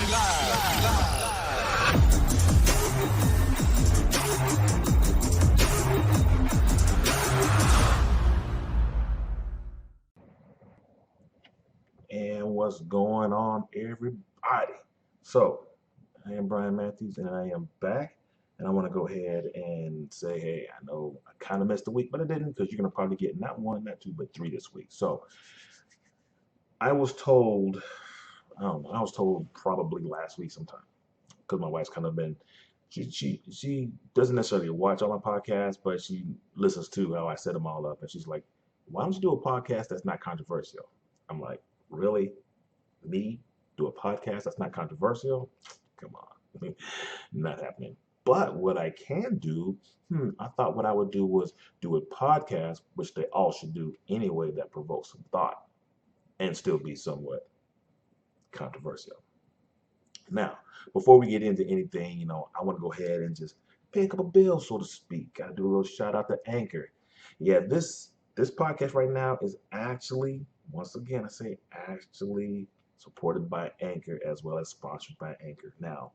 And what's going on, everybody? So, I am Brian Matthews, and I am back. And I want to go ahead and say, hey, I know I kind of missed a week, but I didn't, because you're going to probably get not one, not two, but three this week. So, I was told, I don't know, I was told probably last week sometime, because my wife's kind of been, she doesn't necessarily watch all my podcasts, but she listens to how I set them all up, and she's like, why don't you do a podcast that's not controversial? I'm like, really? Me do a podcast that's not controversial? Come on, not happening. But what I can do, I thought what I would do was do a podcast, which they all should do anyway, that provokes some thought and still be somewhat controversial. Now, before we get into anything, I want to go ahead and just pay a couple bills, so to speak. Got to do a little shout out to Anchor. Yeah, this podcast right now is actually, once again, I say actually supported by Anchor as well as sponsored by Anchor. Now,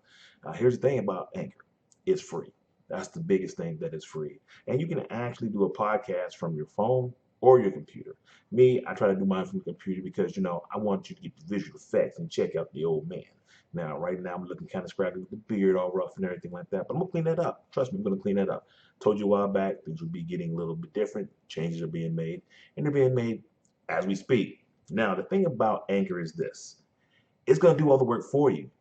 here's the thing about Anchor. It's free. That's the biggest thing, that is free. And you can actually do a podcast from your phone or your computer. Me, I try to do mine from the computer because, I want you to get the visual effects and check out the old man. Now, right now, I'm looking kind of scrappy with the beard all rough and everything like that, but I'm going to clean that up. Trust me, I'm going to clean that up. Told you a while back, things will be getting a little bit different. Changes are being made, and they're being made as we speak. Now, the thing about Anchor is this. It's going to do all the work for you.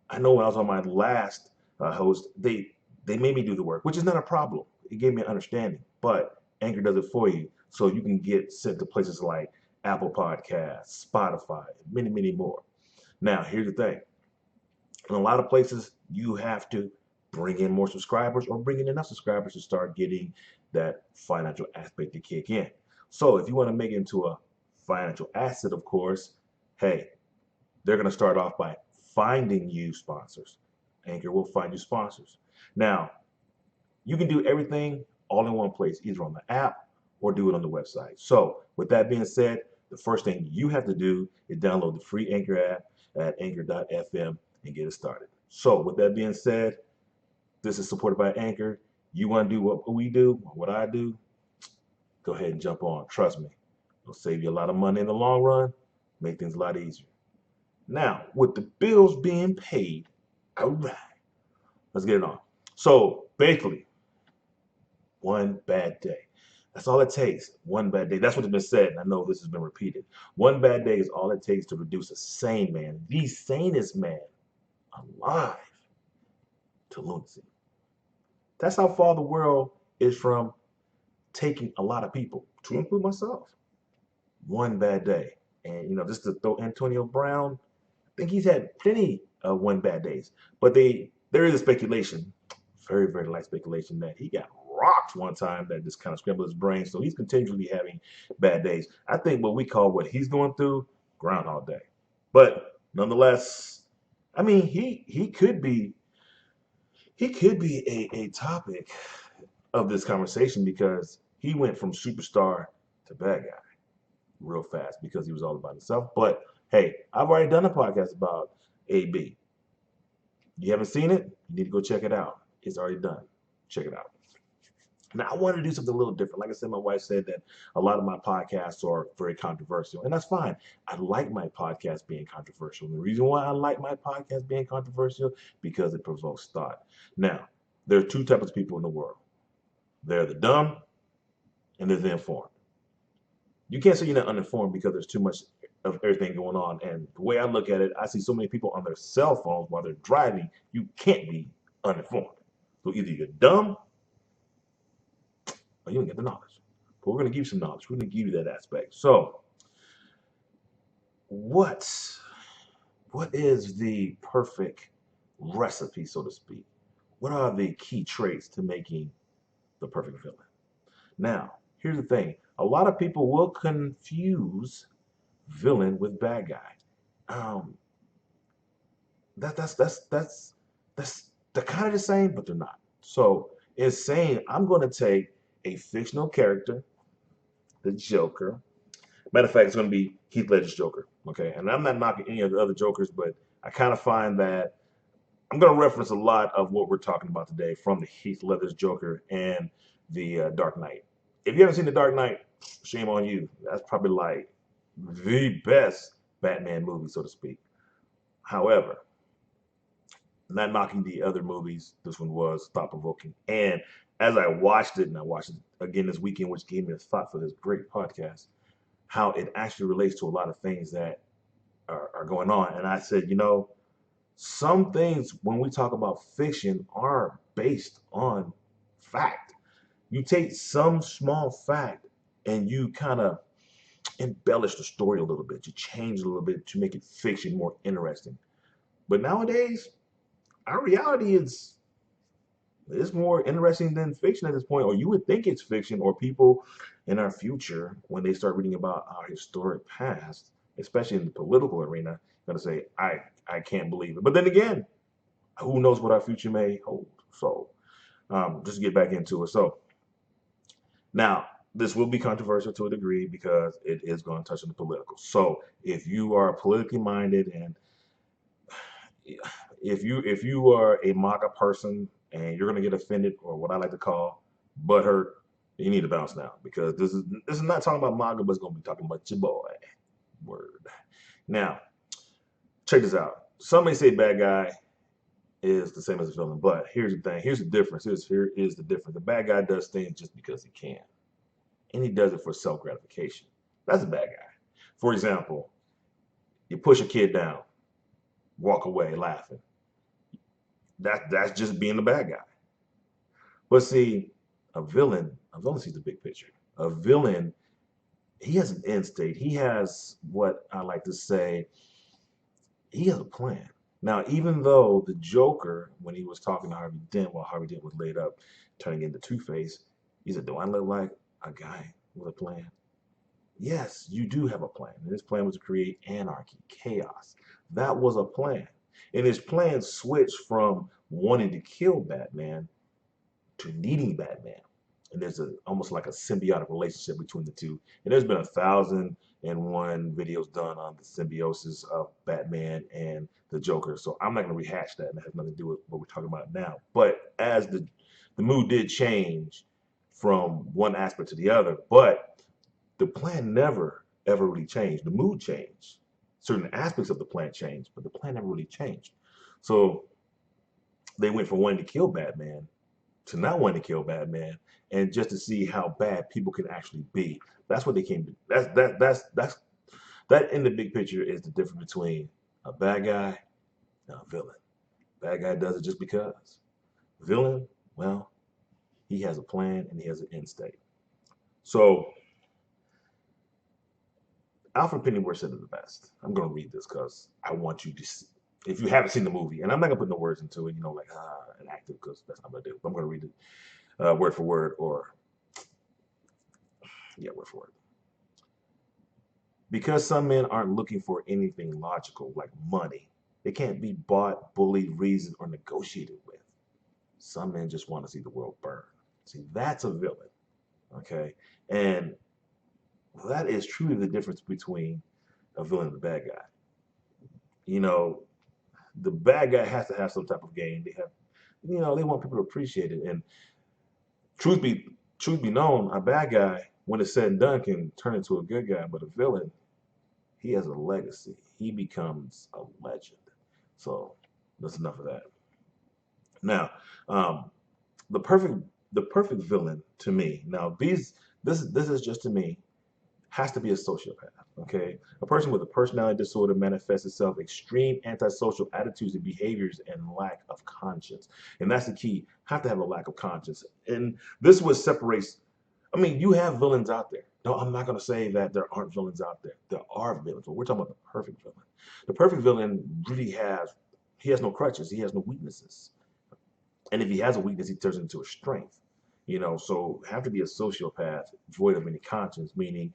I know when I was on my last host, they made me do the work, which is not a problem. It gave me an understanding, but Anchor does it for you, so you can get sent to places like Apple Podcasts, Spotify, many, many more. Now, here's the thing. In a lot of places, you have to bring in more subscribers or bring in enough subscribers to start getting that financial aspect to kick in. So if you want to make it into a financial asset, of course, hey, they're going to start off by finding you sponsors. Anchor will find you sponsors. Now, you can do everything all in one place, either on the app or do it on the website. So with that being said, the first thing you have to do is download the free Anchor app at anchor.fm and get it started. So with that being said, this is supported by Anchor. You want to do what we do, what I do, go ahead and jump on. Trust me, it'll save you a lot of money in the long run, make things a lot easier. Now, with the bills being paid, all right, let's get it on. So basically, one bad day. That's all it takes. One bad day. That's what has been said, and I know this has been repeated. One bad day is all it takes to reduce a sane man, the sanest man alive, to lunacy. That's how far the world is from taking a lot of people, to include myself. One bad day. And, just to throw Antonio Brown, I think he's had plenty of one bad days. But there is a speculation, very, very light speculation, that he got rocked one time that just kind of scrambled his brain. So he's continually having bad days. I think what he's going through, Groundhog Day. But nonetheless, I mean, he could be a topic of this conversation, because he went from superstar to bad guy real fast because he was all about himself. But hey, I've already done a podcast about AB. You haven't seen it? You need to go check it out. It's already done. Check it out. Now, I wanted to do something a little different. Like I said, my wife said that a lot of my podcasts are very controversial, and that's fine. I like my podcast being controversial. And the reason why I like my podcast being controversial, because it provokes thought. Now, there are two types of people in the world. They're the dumb, and there's the informed. You can't say you're not uninformed because there's too much of everything going on. And the way I look at it, I see so many people on their cell phones while they're driving. You can't be uninformed. So either you're dumb or you don't get the knowledge. But we're going to give you some knowledge. We're going to give you that aspect. So what is the perfect recipe, so to speak? What are the key traits to making the perfect villain? Now, here's the thing. A lot of people will confuse villain with bad guy. That's they're kind of the same, but they're not. So it's saying I'm going to take a fictional character, the Joker. Matter of fact, it's going to be Heath Ledger's Joker. Okay, and I'm not knocking any of the other Jokers, but I kind of find that I'm going to reference a lot of what we're talking about today from the Heath Ledger's Joker and the Dark Knight. If you haven't seen the Dark Knight, shame on you. That's probably like the best Batman movie, so to speak. However, not knocking the other movies, this one was thought provoking. And as I watched it, and I watched it again this weekend, which gave me a thought for this great podcast, how it actually relates to a lot of things that are going on. And I said, some things when we talk about fiction are based on fact. You take some small fact and you kind of embellish the story a little bit. You change it a little bit to make it fiction more interesting. But nowadays, our reality is more interesting than fiction at this point, or you would think it's fiction, or people in our future, when they start reading about our historic past, especially in the political arena, going to say, I can't believe it. But then again, who knows what our future may hold. So just to get back into it. So now this will be controversial to a degree because it is going to touch on the political. So if you are politically minded and if you are a MAGA person and you're going to get offended or what I like to call butthurt, you need to bounce now because this is not talking about MAGA, but it's going to be talking about your boy. Word. Now, check this out. Some may say bad guy is the same as a villain, but here's the thing. Here's the difference. Here is the difference. The bad guy does things just because he can, and he does it for self gratification. That's a bad guy. For example, you push a kid down, walk away laughing. That's just being the bad guy. But see, a villain sees the big picture. A villain, he has an end state. He has what I like to say, he has a plan. Now, even though the Joker, when he was talking to Harvey Dent, while Harvey Dent was laid up, turning into Two-Face, he said, "Do I look like a guy with a plan?" Yes, you do have a plan. And his plan was to create anarchy, chaos. That was a plan. And his plan switched from wanting to kill Batman to needing Batman. And there's almost like a symbiotic relationship between the two. And there's been 1,001 videos done on the symbiosis of Batman and the Joker. So I'm not going to rehash that, and that has nothing to do with what we're talking about now. But as the mood did change from one aspect to the other, but the plan never ever really changed. The mood changed. Certain aspects of the plan changed, but the plan never really changed. So they went from wanting to kill Batman to not wanting to kill Batman, and just to see how bad people can actually be. That's what they came to. That in the big picture is the difference between a bad guy and a villain. Bad guy does it just because. Villain, well, he has a plan and he has an end state. So Alfred Pennyworth said it the best. I'm going to read this because I want you to see, if you haven't seen the movie, and I'm not going to put no words into it, like an active, because that's not what I do. But I'm going to read it word for word, or yeah, word for word. Because some men aren't looking for anything logical like money, they can't be bought, bullied, reasoned, or negotiated with. Some men just want to see the world burn. See, that's a villain, okay? And that is truly the difference between a villain and a bad guy. The bad guy has to have some type of game. They want people to appreciate it. And truth be known, a bad guy, when it's said and done, can turn into a good guy. But a villain, he has a legacy. He becomes a legend. So that's enough of that. Now, the perfect villain to me. Now, this is just to me, has to be a sociopath. Okay, a person with a personality disorder manifests itself extreme antisocial attitudes and behaviors and lack of conscience, and that's the key. Have to have a lack of conscience, and this is what separates. I mean, you have villains out there. No, I'm not going to say that there aren't villains out there. There are villains, but we're talking about the perfect villain. The perfect villain really he has no crutches. He has no weaknesses. And if he has a weakness, he turns it into a strength. So have to be a sociopath, void of any conscience, meaning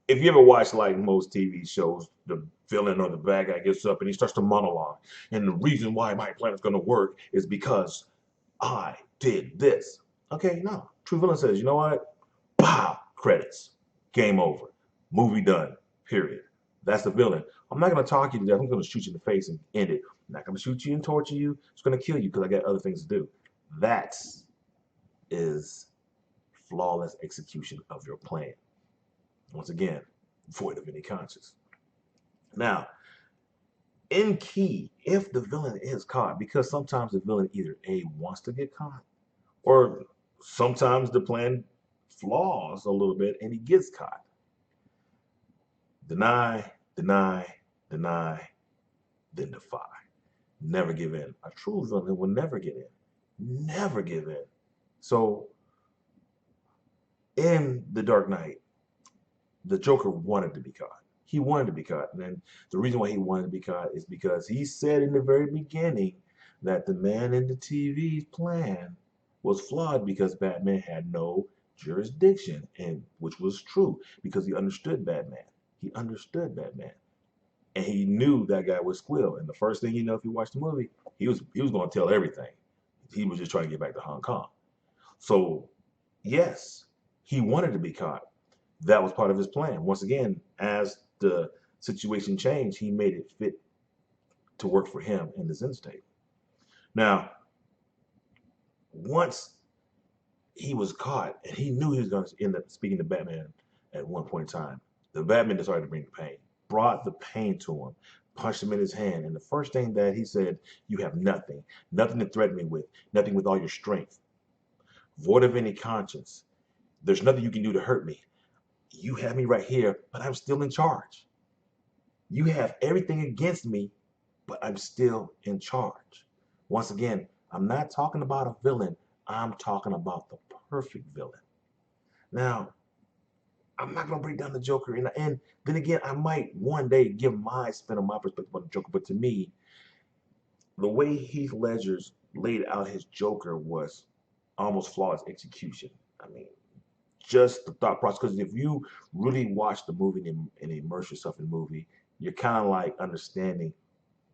if you ever watch like most TV shows, the villain or the bad guy gets up and he starts to monologue. And the reason why my plan is going to work is because I did this. Okay, no. True villain says, you know what? Pow, credits. Game over. Movie done. Period. That's the villain. I'm not going to talk you to death. I'm going to shoot you in the face and end it. I'm not going to shoot you and torture you. It's going to kill you because I got other things to do. That is flawless execution of your plan. Once again, void of any conscience. Now, in key, if the villain is caught, because sometimes the villain either A, wants to get caught, or sometimes the plan flaws a little bit and he gets caught. Deny, deny, deny, then defy. Never give in. A true villain will never give in. Never give in. So in The Dark Knight, the Joker wanted to be caught. He wanted to be caught. And then the reason why he wanted to be caught is because he said in the very beginning that the man in the TV's plan was flawed because Batman had no jurisdiction, and which was true because he understood Batman. He understood Batman. And he knew that guy would squeal. And the first thing you know, if you watch the movie, he was going to tell everything. He was just trying to get back to Hong Kong. So, yes, he wanted to be caught. That was part of his plan. Once again, as the situation changed, he made it fit to work for him in this instate. Now, once he was caught and he knew he was going to end up speaking to Batman at one point in time, the Batman decided to bring the pain, brought the pain to him, punched him in his hand. And the first thing that he said, you have nothing, nothing to threaten me with, nothing with all your strength, void of any conscience. There's nothing you can do to hurt me. You have me right here, but I'm still in charge. You have everything against me, but I'm still in charge. Once again, I'm not talking about a villain. I'm talking about the perfect villain. Now, I'm not going to break down the Joker. And then again, I might one day give my spin on my perspective on the Joker. But to me, the way Heath Ledger's laid out his Joker was almost flawless execution. I mean, just the thought process. Because if you really watch the movie and immerse yourself in the movie, you're kind of like understanding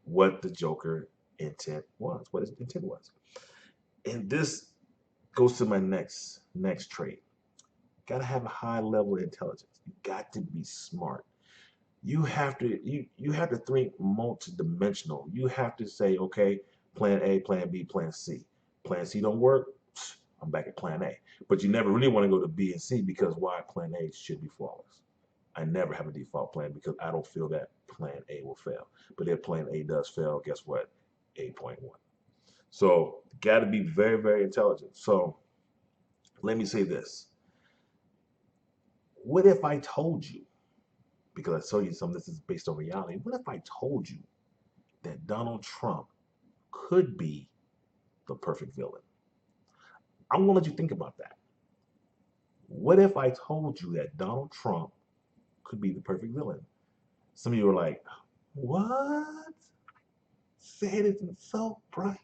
what the Joker intent was, what his intent was. And this goes to my next trait. Got to have a high level of intelligence. You got to be smart. You have to think multi-dimensional. You have to say, okay, plan A, plan B, plan C. Plan C don't work, I'm back at plan A. But you never really want to go to B and C because why? Plan A should be flawless. I never have a default plan because I don't feel that plan A will fail. But if plan A does fail, guess what? 8.1. So got to be very, very intelligent. So let me say this. What if I told you, because I told you some of this is based on reality, what if I told you that Donald Trump could be the perfect villain? I'm going to let you think about that. What if I told you that Donald Trump could be the perfect villain? Some of you are like, what? Say it isn't so, Brian.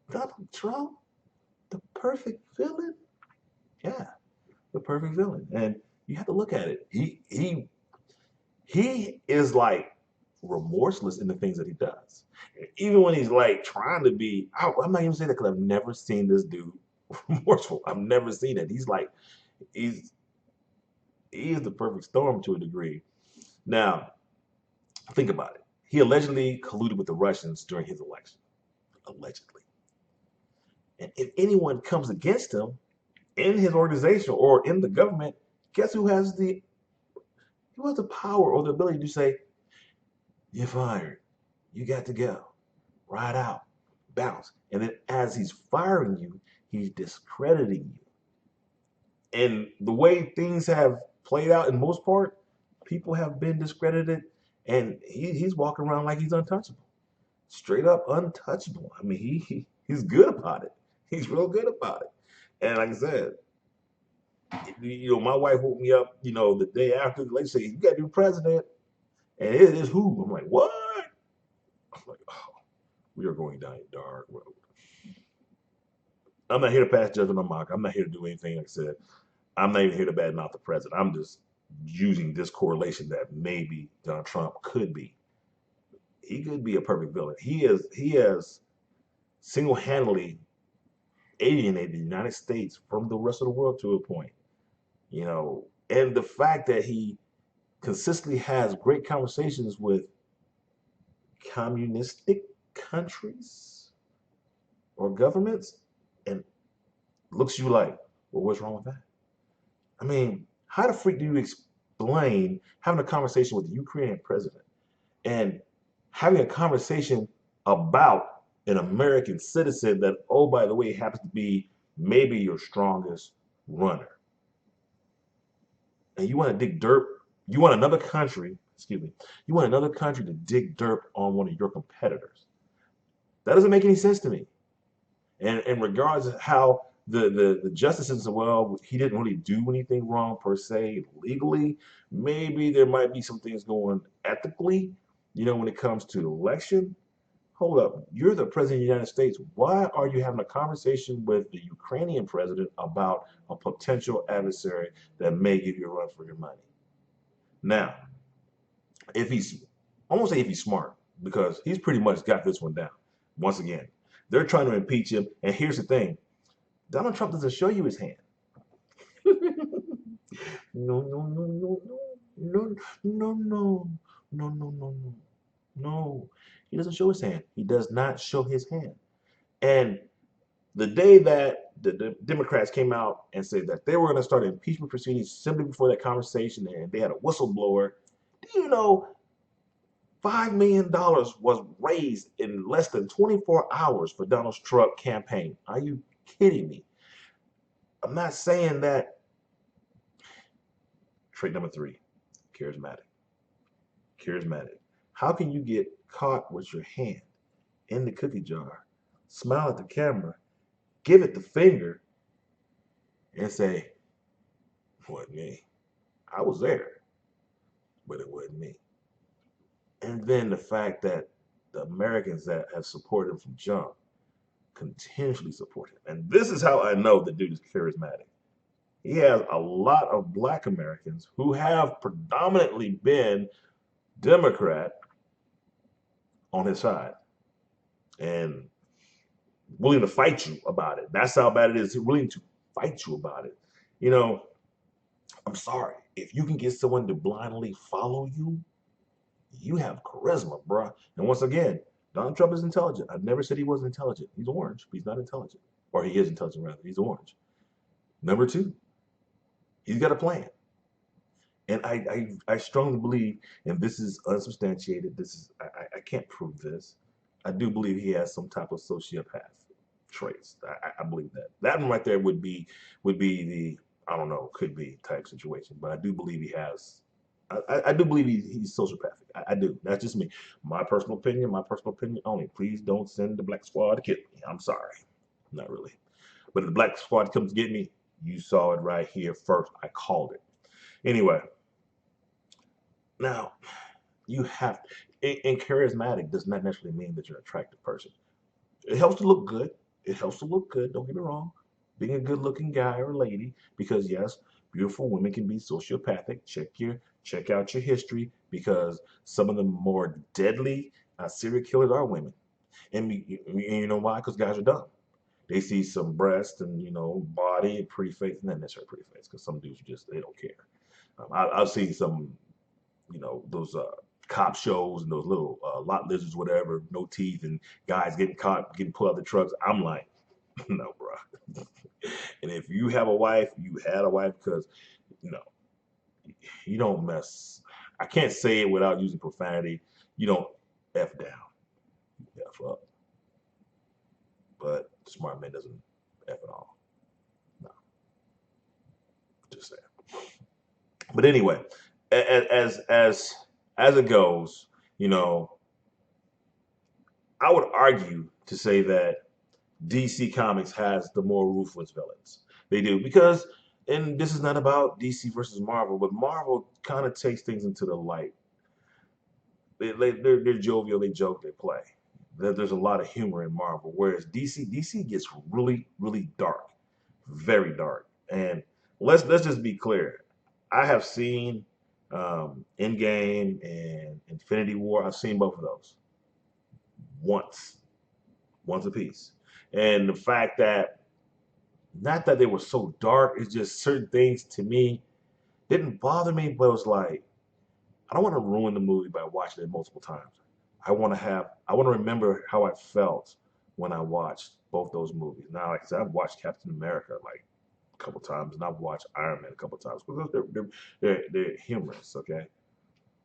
Donald Trump, the perfect villain? Yeah, the perfect villain. And you have to look at it. He is like remorseless in the things that he does. Even when he's like trying to be, I'm not even saying that because I've never seen this dude remorseful. I've never seen it. He's he is the perfect storm to a degree. Now, think about it. He allegedly colluded with the Russians during his election. Allegedly. And if anyone comes against him in his organization or in the government, guess who has the power or the ability to say, you're fired. You got to go. Ride out. Bounce. And then as he's firing you, he's discrediting you. And the way things have played out in most part, people have been discredited and he's walking around like he's untouchable. Straight up untouchable. I mean, he's good about it. He's real good about it. And like I said, my wife woke me up, the day after, like say, you got to be president. And it is who? I'm like, what? I'm like, oh, we are going down a dark road. I'm not here to pass judgment on Mark. I'm not here to do anything. Like I said, I'm not even here to badmouth the president. I'm just using this correlation that maybe Donald Trump could be. He could be a perfect villain. He has single-handedly alienated the United States from the rest of the world to a point. And the fact that he consistently has great conversations with communistic countries or governments and looks you like, well, what's wrong with that? I mean, how the freak do you explain having a conversation with the Ukrainian president and having a conversation about an American citizen that, oh, by the way, happens to be maybe your strongest runner? And you want to dig dirt, you want another country, excuse me, you want another country to dig dirt on one of your competitors. That doesn't make any sense to me. And in regards to how the justice system, well, he didn't really do anything wrong per se legally. Maybe there might be some things going ethically, when it comes to the election. Hold up, you're the president of the United States. Why are you having a conversation with the Ukrainian president about a potential adversary that may give you a run for your money? Now, if he's, I won't say if he's smart, because he's pretty much got this one down. Once again, they're trying to impeach him, and here's the thing: Donald Trump doesn't show you his hand. No, no, no, no, no, no, no, no, no, no, no, no, no. He doesn't show his hand. He does not show his hand. And the day that the Democrats came out and said that they were going to start impeachment proceedings simply before that conversation, and they had a whistleblower, do you know $5 million was raised in less than 24 hours for Donald Trump's campaign? Are you kidding me? I'm not saying that. Trait number 3, charismatic. Charismatic. How can you get caught with your hand in the cookie jar, smile at the camera, give it the finger, and say, it wasn't me. I was there, but it wasn't me. And then the fact that the Americans that have supported him from jump continuously support him. And this is how I know the dude is charismatic. He has a lot of black Americans who have predominantly been Democrat on his side and willing to fight you about it. That's how bad it is. He's willing to fight you about it. You know, I'm sorry. If you can get someone to blindly follow you, you have charisma, bruh. And once again, Donald Trump is intelligent. I've never said he wasn't intelligent. He's orange, but he's not intelligent. Or he is intelligent, rather. He's orange. Number 2, he's got a plan. And I strongly believe, and this is unsubstantiated, this is I can't prove this. I do believe he has some type of sociopath traits. I believe that. That one right there would be the, I don't know, could be type situation. But I do believe he has, I do believe he's sociopathic. I do. That's just me. My personal opinion only. Please don't send the Black Squad to kill me. I'm sorry. Not really. But if the Black Squad comes to get me, you saw it right here first. I called it. Anyway, now you have, and charismatic does not necessarily mean that you're an attractive person. It helps to look good. It helps to look good. Don't get me wrong. Being a good-looking guy or lady, because yes, beautiful women can be sociopathic. Check out your history, because some of the more deadly serial killers are women. And you know why? Because guys are dumb. They see some breast and body and pretty face, not necessarily pretty face, because some dudes just they don't care. I've seen some those cop shows and those little lot lizards, whatever, no teeth, and guys getting caught, getting pulled out of the trucks. I'm like, no, bro. And if you have a wife, you had a wife, because you know you don't mess. I can't say it without using profanity. You don't f down, you f up. But smart man doesn't f at all. No, just saying. But anyway, as it goes, you know, I would argue to say that DC Comics has the more ruthless villains. They do, because, and this is not about DC versus Marvel, but Marvel kind of takes things into the light. They're jovial, they joke, they play. There's a lot of humor in Marvel, whereas DC gets really, really dark, very dark. And let's just be clear. I have seen Endgame and Infinity War. I've seen both of those once, once a piece. And the fact that, not that they were so dark, it's just certain things to me didn't bother me, but it was like, I don't want to ruin the movie by watching it multiple times. I want to remember how I felt when I watched both those movies. Now, like I said, I've watched Captain America like a couple times, and I've watched Iron Man a couple times because they're humorous. Okay,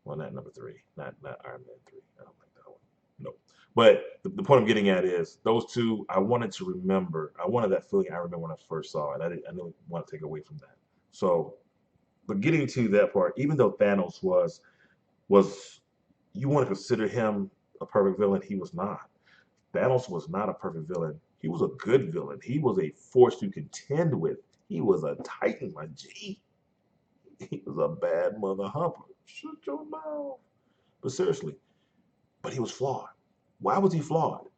well, not number three, not Iron Man 3. I don't like that one. No. But the point I'm getting at is those two. I wanted to remember. I wanted that feeling I remember when I first saw it. I didn't want to take away from that. So, but getting to that part, even though Thanos was you want to consider him a perfect villain, he was not. Thanos was not a perfect villain. He was a good villain. He was a force to contend with. He was a titan, my G. He was a bad mother humper. Shut your mouth. But seriously, but he was flawed. Why was he flawed?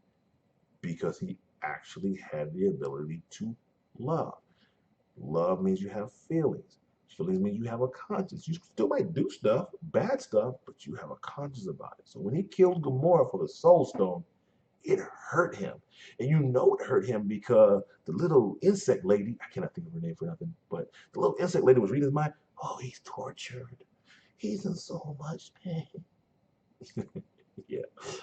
Because he actually had the ability to love. Love means you have feelings. Feelings means you have a conscience. You still might do stuff, bad stuff, but you have a conscience about it. So when he killed Gamora for the Soul Stone, it hurt him. And you know it hurt him because the little insect lady, I cannot think of her name for nothing, but the little insect lady was reading his mind. Oh, he's tortured. He's in so much pain. Yeah.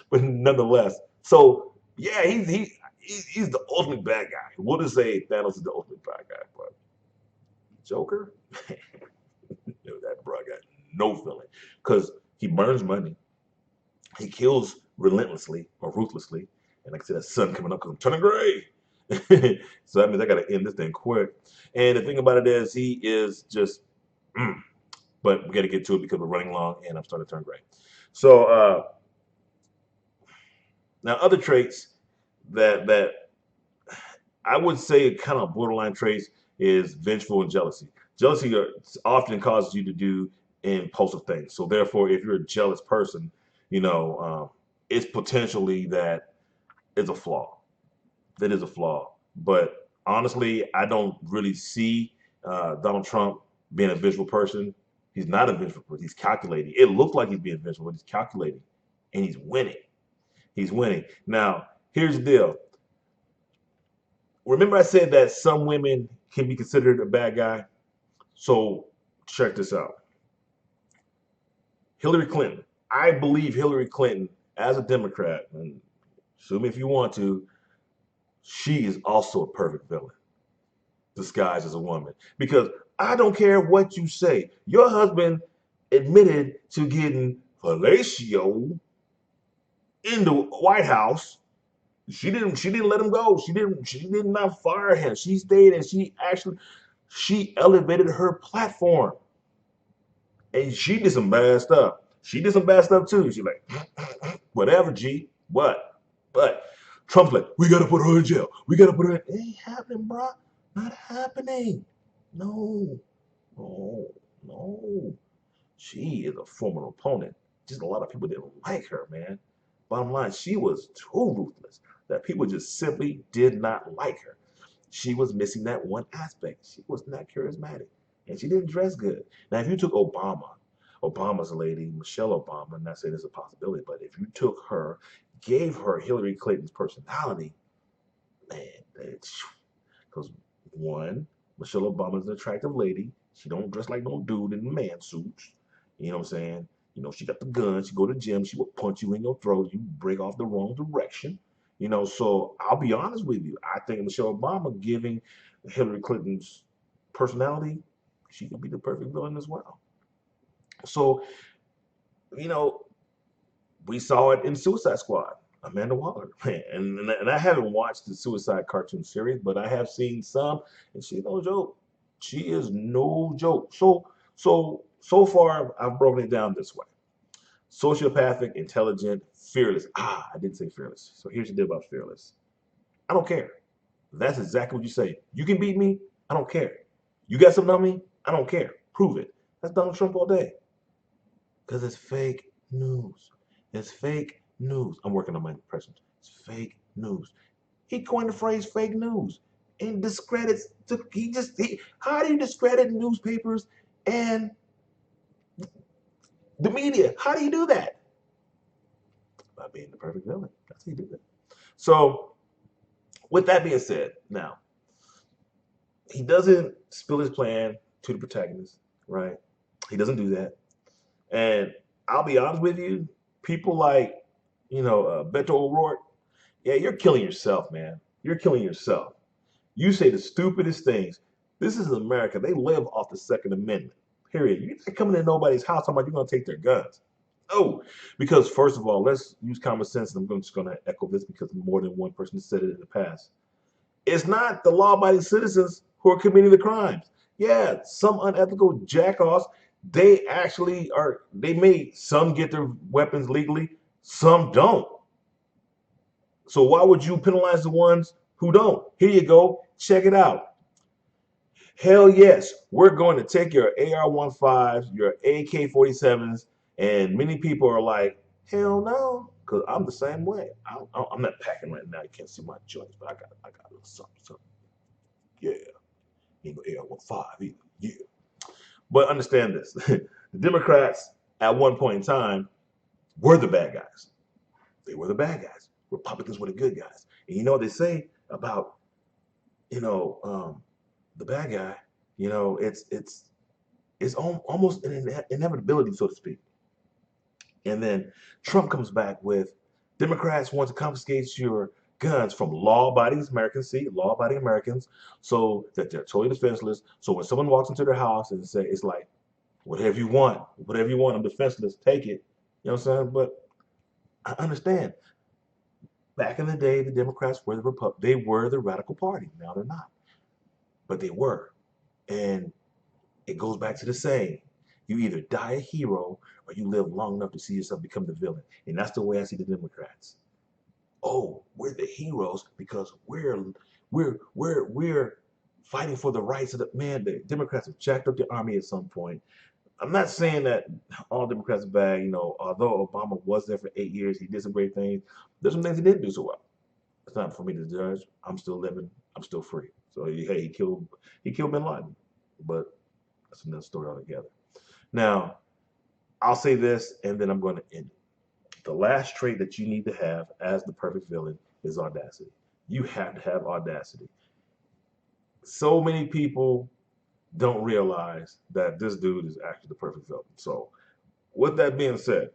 But nonetheless, so yeah, he's the ultimate bad guy. We'll just say Thanos is the ultimate bad guy, but Joker, that bro got no feeling because he burns money, he kills relentlessly or ruthlessly, and like I said, that sun coming up because I'm turning gray. So that means I got to end this thing quick. And the thing about it is, he is just, but we got to get to it because we're running long and I'm starting to turn gray. So now other traits that I would say kind of borderline traits is vengeful and jealousy. Jealousy often causes you to do impulsive things. So therefore, if you're a jealous person, you know, it's potentially that is a flaw. That is a flaw. But honestly, I don't really see Donald Trump being a vengeful person. He's not a vengeful person. He's calculating. It looks like he's being vengeful, but he's calculating, and he's winning. He's winning. Now, here's the deal. Remember I said that some women can be considered a bad guy? So check this out. Hillary Clinton. I believe Hillary Clinton, as a Democrat, and sue me if you want to, she is also a perfect villain disguised as a woman. Because I don't care what you say. Your husband admitted to getting fellatio in the White House. She didn't let him go. She did not fire him. She stayed and she elevated her platform. And she did some bad stuff. She did some bad stuff too. She like, whatever, G. What? But Trump's like, we gotta put her in jail. We gotta put her in. It ain't happening, bro. Not happening. No. No. No. She is a former opponent. Just a lot of people didn't like her, man. Bottom line, she was too ruthless that people just simply did not like her. She was missing that one aspect. She was not charismatic. And she didn't dress good. Now, if you took Obama's lady, Michelle Obama, I'm not saying it's a possibility, but if you took her, gave her Hillary Clinton's personality, man, because one, Michelle Obama's an attractive lady. She don't dress like no dude in man suits. You know what I'm saying? You know, she got the gun. She go to the gym. She will punch you in your throat. You break off the wrong direction. You know, so I'll be honest with you. I think Michelle Obama giving Hillary Clinton's personality, she could be the perfect villain as well. So, you know, we saw it in Suicide Squad, Amanda Waller. And I haven't watched the Suicide cartoon series, but I have seen some, and she's no joke. She is no joke. So far, I've broken it down this way. Sociopathic, intelligent, fearless. I didn't say fearless. So here's the deal about fearless. I don't care. That's exactly what you say. You can beat me. I don't care. You got something on me. I don't care. Prove it. That's Donald Trump all day. Because it's fake news. It's fake news. I'm working on my impressions. It's fake news. He coined the phrase fake news and discredits. How do you discredit newspapers and the media? How do you do that? By being the perfect villain. That's how you do that. So, with that being said, now, he doesn't spill his plan to the protagonist, right? He doesn't do that. And I'll be honest with you, people like, Beto O'Rourke, yeah, you're killing yourself, man. You're killing yourself. You say the stupidest things. This is America. They live off the Second Amendment. Period. You're not coming to nobody's house talking about you're going to take their guns. Oh, because first of all, let's use common sense. And I'm just going to echo this because more than one person has said it in the past. It's not the law-abiding citizens who are committing the crimes. Yeah, some unethical jackoffs, they actually are, they may, some get their weapons legally, some don't. So why would you penalize the ones who don't? Here you go. Check it out. Hell yes, we're going to take your AR-15s, your AK-47s, and many people are like, hell no, because I'm the same way. I'm not packing right now. You can't see my joints, but I got a little something. Yeah, ain't no AR-15 either. Yeah, but understand this: the Democrats at one point in time were the bad guys. They were the bad guys. Republicans were the good guys. And you know what they say about you know the bad guy? It's almost an inevitability, so to speak. And then Trump comes back with Democrats want to confiscate your guns from law-abiding Americans, see, law-abiding Americans, so that they're totally defenseless. So when someone walks into their house and say, it's like, whatever you want, I'm defenseless, take it. You know what I'm saying? But I understand. Back in the day, the Democrats were they were the radical party. Now they're not, but they were. And it goes back to the saying, you either die a hero or you live long enough to see yourself become the villain. And that's the way I see the Democrats. Oh, we're the heroes because we're fighting for the rights of the man. The Democrats have jacked up the army at some point. I'm not saying that all Democrats are bad. Although Obama was there for 8 years, he did some great things. There's some things he didn't do so well. It's not for me to judge. I'm still living. I'm still free. So hey, he killed Bin Laden, but that's another story altogether. Now, I'll say this, and then I'm going to end it. The last trait that you need to have as the perfect villain is audacity. You have to have audacity. So many people don't realize that this dude is actually the perfect villain. So, with that being said,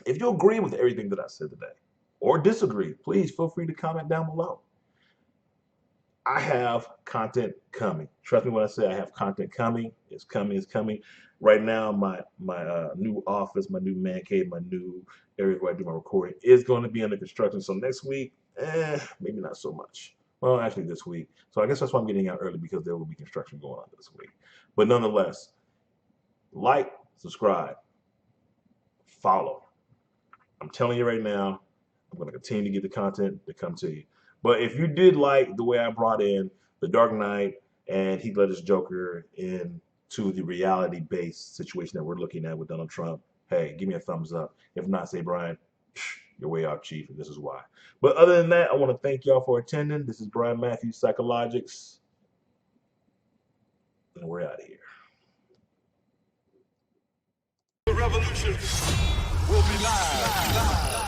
if you agree with everything that I said today, or disagree, please feel free to comment down below. I have content coming. Trust me when I say I have content coming. It's coming. It's coming. Right now, my new office, my new man cave, my new area where I do my recording is going to be under construction. So next week, maybe not so much. Well, actually this week. So I guess that's why I'm getting out early because there will be construction going on this week. But nonetheless, like, subscribe, follow. I'm telling you right now, I'm going to continue to get the content to come to you. But if you did like the way I brought in The Dark Knight and Heath Ledger's Joker into the reality-based situation that we're looking at with Donald Trump, hey, give me a thumbs up. If not, say, Brian, you're way off, Chief, and this is why. But other than that, I want to thank y'all for attending. This is Brian Matthews, Psychologics, and we're out of here. The revolution will be live.